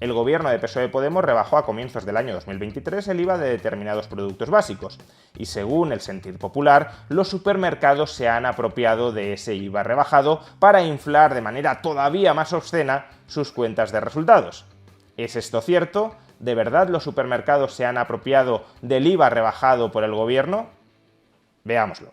El gobierno de PSOE-Podemos rebajó a comienzos del año 2023 el IVA de determinados productos básicos y, según el sentir popular, los supermercados se han apropiado de ese IVA rebajado para inflar de manera todavía más obscena sus cuentas de resultados. ¿Es esto cierto? ¿De verdad los supermercados se han apropiado del IVA rebajado por el gobierno? Veámoslo.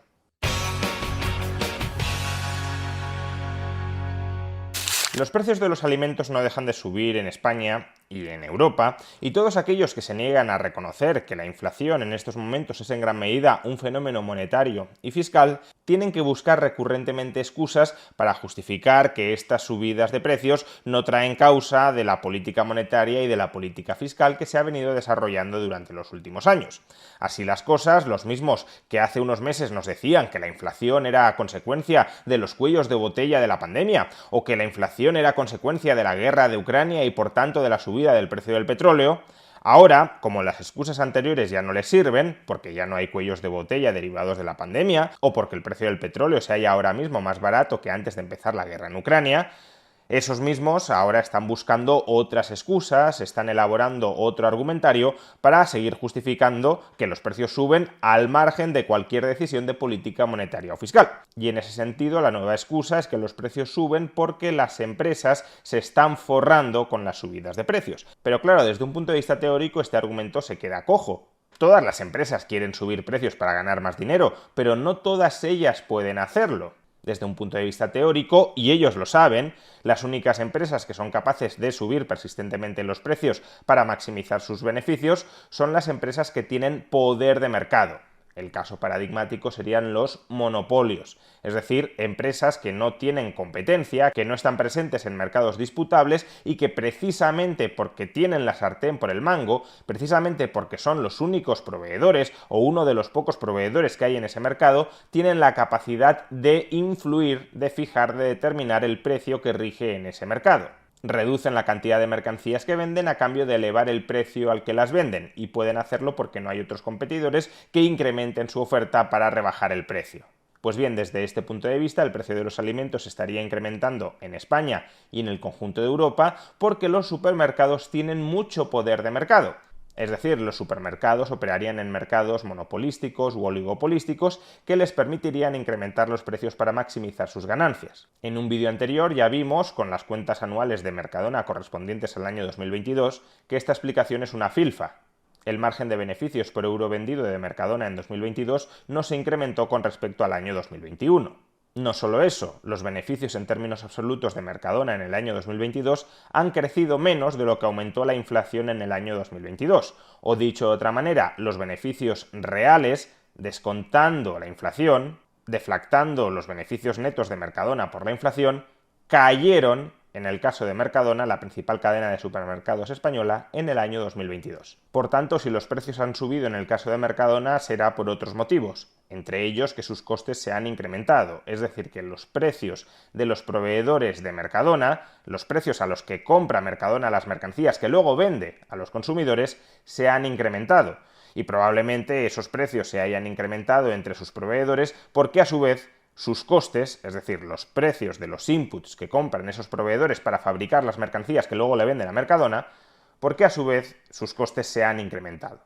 Los precios de los alimentos no dejan de subir en España y en Europa, y todos aquellos que se niegan a reconocer que la inflación en estos momentos es en gran medida un fenómeno monetario y fiscal, tienen que buscar recurrentemente excusas para justificar que estas subidas de precios no traen causa de la política monetaria y de la política fiscal que se ha venido desarrollando durante los últimos años. Así las cosas, los mismos que hace unos meses nos decían que la inflación era a consecuencia de los cuellos de botella de la pandemia, o que la inflación era consecuencia de la guerra de Ucrania y por tanto de la subida del precio del petróleo, ahora, como las excusas anteriores ya no les sirven, porque ya no hay cuellos de botella derivados de la pandemia, o porque el precio del petróleo se halla ahora mismo más barato que antes de empezar la guerra en Ucrania, esos mismos ahora están buscando otras excusas, están elaborando otro argumentario para seguir justificando que los precios suben al margen de cualquier decisión de política monetaria o fiscal. Y en ese sentido, la nueva excusa es que los precios suben porque las empresas se están forrando con las subidas de precios. Pero claro, desde un punto de vista teórico, este argumento se queda cojo. Todas las empresas quieren subir precios para ganar más dinero, pero no todas ellas pueden hacerlo. Desde un punto de vista teórico, y ellos lo saben, las únicas empresas que son capaces de subir persistentemente los precios para maximizar sus beneficios son las empresas que tienen poder de mercado. El caso paradigmático serían los monopolios, es decir, empresas que no tienen competencia, que no están presentes en mercados disputables y que precisamente porque tienen la sartén por el mango, precisamente porque son los únicos proveedores o uno de los pocos proveedores que hay en ese mercado, tienen la capacidad de influir, de fijar, de determinar el precio que rige en ese mercado. Reducen la cantidad de mercancías que venden a cambio de elevar el precio al que las venden, y pueden hacerlo porque no hay otros competidores que incrementen su oferta para rebajar el precio. Pues bien, desde este punto de vista, el precio de los alimentos estaría incrementando en España y en el conjunto de Europa porque los supermercados tienen mucho poder de mercado. Es decir, los supermercados operarían en mercados monopolísticos u oligopolísticos que les permitirían incrementar los precios para maximizar sus ganancias. En un vídeo anterior ya vimos, con las cuentas anuales de Mercadona correspondientes al año 2022, que esta explicación es una filfa. El margen de beneficios por euro vendido de Mercadona en 2022 no se incrementó con respecto al año 2021. No solo eso, los beneficios en términos absolutos de Mercadona en el año 2022 han crecido menos de lo que aumentó la inflación en el año 2022. O dicho de otra manera, los beneficios reales, descontando la inflación, deflactando los beneficios netos de Mercadona por la inflación, cayeron, en el caso de Mercadona, la principal cadena de supermercados española, en el año 2022. Por tanto, si los precios han subido en el caso de Mercadona, será por otros motivos, entre ellos que sus costes se han incrementado, es decir, que los precios de los proveedores de Mercadona, los precios a los que compra Mercadona las mercancías que luego vende a los consumidores, se han incrementado. Y probablemente esos precios se hayan incrementado entre sus proveedores porque a su vez sus costes, es decir, los precios de los inputs que compran esos proveedores para fabricar las mercancías que luego le venden a Mercadona, porque a su vez sus costes se han incrementado.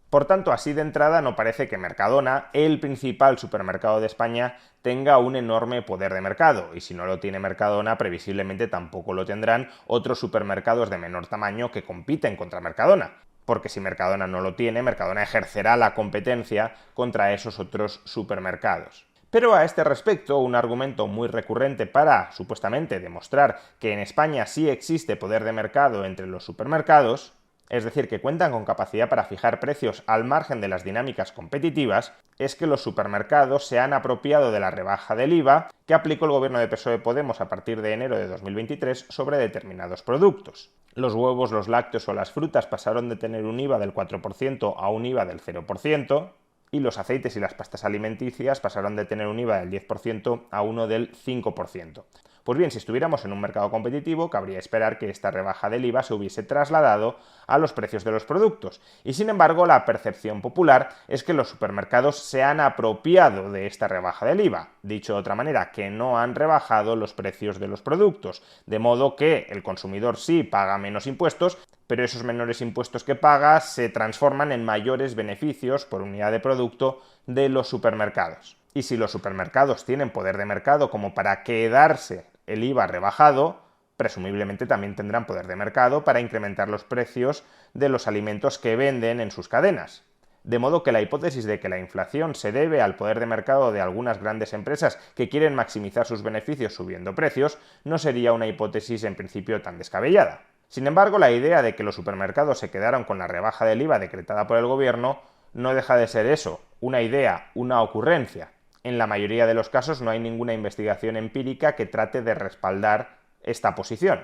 Por tanto, así de entrada no parece que Mercadona, el principal supermercado de España, tenga un enorme poder de mercado, y si no lo tiene Mercadona, previsiblemente tampoco lo tendrán otros supermercados de menor tamaño que compiten contra Mercadona. Porque si Mercadona no lo tiene, Mercadona ejercerá la competencia contra esos otros supermercados. Pero a este respecto, un argumento muy recurrente para, supuestamente, demostrar que en España sí existe poder de mercado entre los supermercados, es decir, que cuentan con capacidad para fijar precios al margen de las dinámicas competitivas, es que los supermercados se han apropiado de la rebaja del IVA que aplicó el gobierno de PSOE-Podemos a partir de enero de 2023 sobre determinados productos. Los huevos, los lácteos o las frutas pasaron de tener un IVA del 4% a un IVA del 0%, y los aceites y las pastas alimenticias pasaron de tener un IVA del 10% a uno del 5%. Pues bien, si estuviéramos en un mercado competitivo, cabría esperar que esta rebaja del IVA se hubiese trasladado a los precios de los productos. Y sin embargo, la percepción popular es que los supermercados se han apropiado de esta rebaja del IVA. Dicho de otra manera, que no han rebajado los precios de los productos. De modo que el consumidor sí paga menos impuestos, pero esos menores impuestos que paga se transforman en mayores beneficios por unidad de producto de los supermercados. Y si los supermercados tienen poder de mercado como para quedarse el IVA rebajado, presumiblemente también tendrán poder de mercado para incrementar los precios de los alimentos que venden en sus cadenas. De modo que la hipótesis de que la inflación se debe al poder de mercado de algunas grandes empresas que quieren maximizar sus beneficios subiendo precios no sería una hipótesis en principio tan descabellada. Sin embargo, la idea de que los supermercados se quedaron con la rebaja del IVA decretada por el gobierno no deja de ser eso, una idea, una ocurrencia. En la mayoría de los casos no hay ninguna investigación empírica que trate de respaldar esta posición.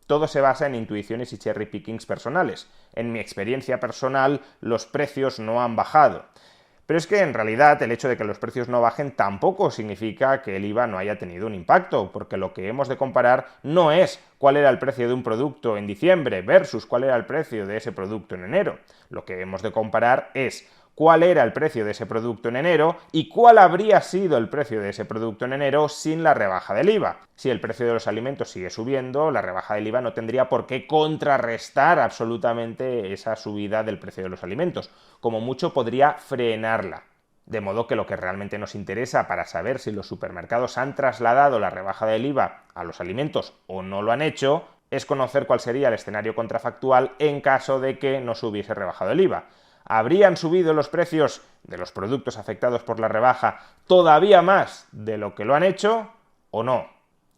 Todo se basa en intuiciones y cherry pickings personales. En mi experiencia personal, los precios no han bajado. Pero es que en realidad el hecho de que los precios no bajen tampoco significa que el IVA no haya tenido un impacto, porque lo que hemos de comparar no es cuál era el precio de un producto en diciembre versus cuál era el precio de ese producto en enero. Lo que hemos de comparar es cuál era el precio de ese producto en enero y cuál habría sido el precio de ese producto en enero sin la rebaja del IVA. Si el precio de los alimentos sigue subiendo, la rebaja del IVA no tendría por qué contrarrestar absolutamente esa subida del precio de los alimentos. Como mucho podría frenarla. De modo que lo que realmente nos interesa para saber si los supermercados han trasladado la rebaja del IVA a los alimentos o no lo han hecho, es conocer cuál sería el escenario contrafactual en caso de que no se hubiese rebajado el IVA. ¿Habrían subido los precios de los productos afectados por la rebaja todavía más de lo que lo han hecho o no?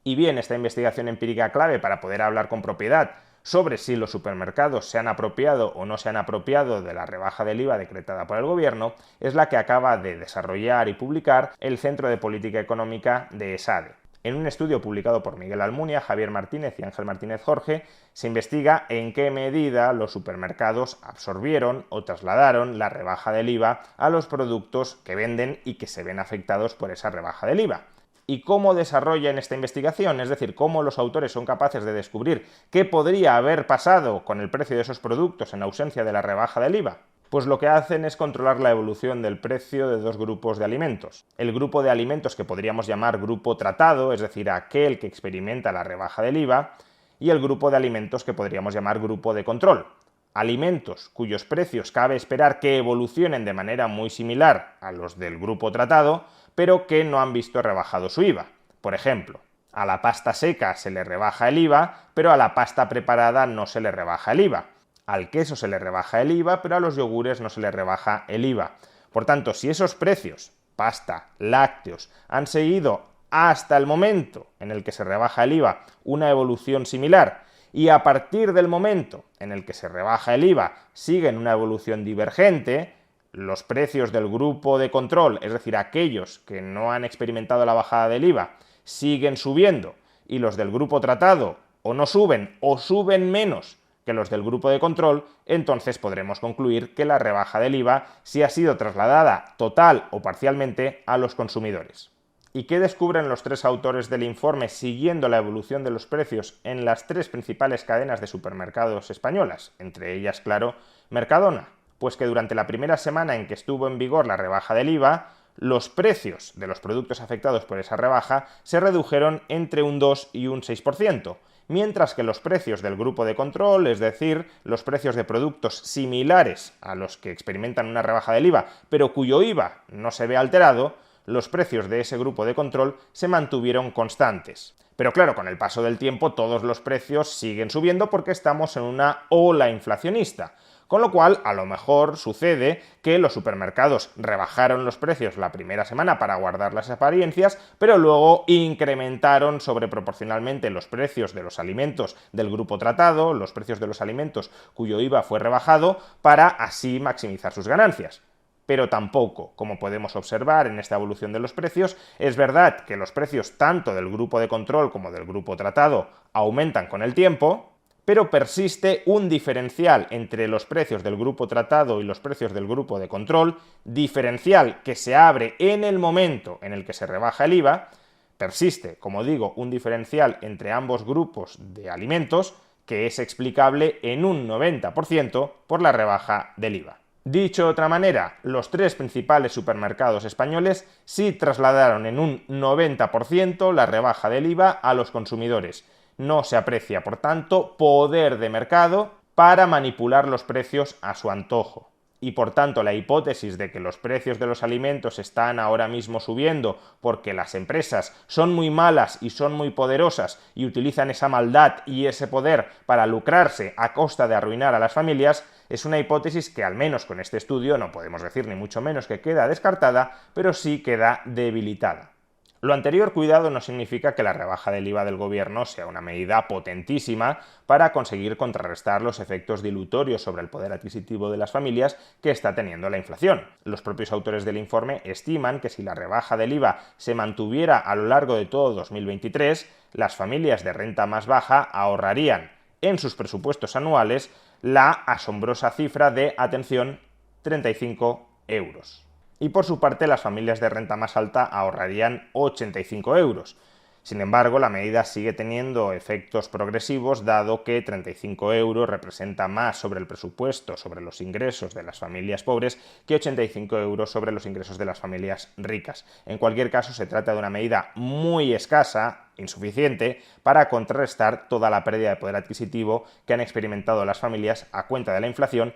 Y bien, esta investigación empírica clave para poder hablar con propiedad sobre si los supermercados se han apropiado o no se han apropiado de la rebaja del IVA decretada por el gobierno es la que acaba de desarrollar y publicar el Centro de Política Económica de ESADE. En un estudio publicado por Miguel Almunia, Javier Martínez y Ángel Martínez Jorge, se investiga en qué medida los supermercados absorbieron o trasladaron la rebaja del IVA a los productos que venden y que se ven afectados por esa rebaja del IVA. ¿Y cómo desarrollan esta investigación? Es decir, cómo los autores son capaces de descubrir qué podría haber pasado con el precio de esos productos en ausencia de la rebaja del IVA. Pues lo que hacen es controlar la evolución del precio de dos grupos de alimentos. El grupo de alimentos que podríamos llamar grupo tratado, es decir, aquel que experimenta la rebaja del IVA, y el grupo de alimentos que podríamos llamar grupo de control. Alimentos cuyos precios cabe esperar que evolucionen de manera muy similar a los del grupo tratado, pero que no han visto rebajado su IVA. Por ejemplo, a la pasta seca se le rebaja el IVA, pero a la pasta preparada no se le rebaja el IVA. Al queso se le rebaja el IVA, pero a los yogures no se le rebaja el IVA. Por tanto, si esos precios, pasta, lácteos, han seguido hasta el momento en el que se rebaja el IVA una evolución similar y a partir del momento en el que se rebaja el IVA siguen una evolución divergente, los precios del grupo de control, es decir, aquellos que no han experimentado la bajada del IVA, siguen subiendo y los del grupo tratado o no suben o suben menos que los del grupo de control, entonces podremos concluir que la rebaja del IVA sí ha sido trasladada total o parcialmente a los consumidores. ¿Y qué descubren los tres autores del informe siguiendo la evolución de los precios en las tres principales cadenas de supermercados españolas? Entre ellas, claro, Mercadona. Pues que durante la primera semana en que estuvo en vigor la rebaja del IVA, los precios de los productos afectados por esa rebaja se redujeron entre un 2 y un 6%. Mientras que los precios del grupo de control, es decir, los precios de productos similares a los que experimentan una rebaja del IVA, pero cuyo IVA no se ve alterado, los precios de ese grupo de control se mantuvieron constantes. Pero claro, con el paso del tiempo todos los precios siguen subiendo porque estamos en una ola inflacionista. Con lo cual, a lo mejor sucede que los supermercados rebajaron los precios la primera semana para guardar las apariencias, pero luego incrementaron sobreproporcionalmente los precios de los alimentos del grupo tratado, los precios de los alimentos cuyo IVA fue rebajado, para así maximizar sus ganancias. Pero tampoco, como podemos observar en esta evolución de los precios, es verdad que los precios tanto del grupo de control como del grupo tratado aumentan con el tiempo, pero persiste un diferencial entre los precios del grupo tratado y los precios del grupo de control, diferencial que se abre en el momento en el que se rebaja el IVA, Persiste, como digo, un diferencial entre ambos grupos de alimentos que es explicable en un 90% por la rebaja del IVA. Dicho de otra manera, los tres principales supermercados españoles sí trasladaron en un 90% la rebaja del IVA a los consumidores. No se aprecia, por tanto, poder de mercado para manipular los precios a su antojo. Y por tanto, la hipótesis de que los precios de los alimentos están ahora mismo subiendo porque las empresas son muy malas y son muy poderosas y utilizan esa maldad y ese poder para lucrarse a costa de arruinar a las familias, es una hipótesis que al menos con este estudio no podemos decir ni mucho menos que queda descartada, pero sí queda debilitada. Lo anterior, cuidado, no significa que la rebaja del IVA del gobierno sea una medida potentísima para conseguir contrarrestar los efectos dilutorios sobre el poder adquisitivo de las familias que está teniendo la inflación. Los propios autores del informe estiman que si la rebaja del IVA se mantuviera a lo largo de todo 2023, las familias de renta más baja ahorrarían en sus presupuestos anuales la asombrosa cifra de, atención, 35 euros. Y por su parte, las familias de renta más alta ahorrarían 85 euros. Sin embargo, la medida sigue teniendo efectos progresivos, dado que 35 euros representa más sobre el presupuesto, sobre los ingresos de las familias pobres, que 85 euros sobre los ingresos de las familias ricas. En cualquier caso, se trata de una medida muy escasa, insuficiente, para contrarrestar toda la pérdida de poder adquisitivo que han experimentado las familias a cuenta de la inflación,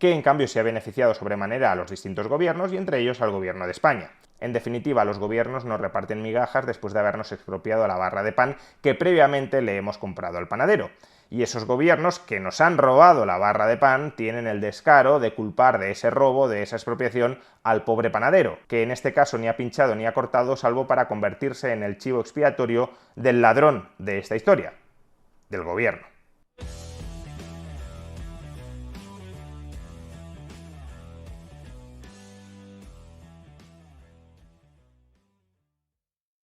que en cambio se ha beneficiado sobremanera a los distintos gobiernos y entre ellos al gobierno de España. En definitiva, los gobiernos nos reparten migajas después de habernos expropiado la barra de pan que previamente le hemos comprado al panadero. Y esos gobiernos que nos han robado la barra de pan tienen el descaro de culpar de ese robo, de esa expropiación, al pobre panadero, que en este caso ni ha pinchado ni ha cortado, salvo para convertirse en el chivo expiatorio del ladrón de esta historia, del gobierno.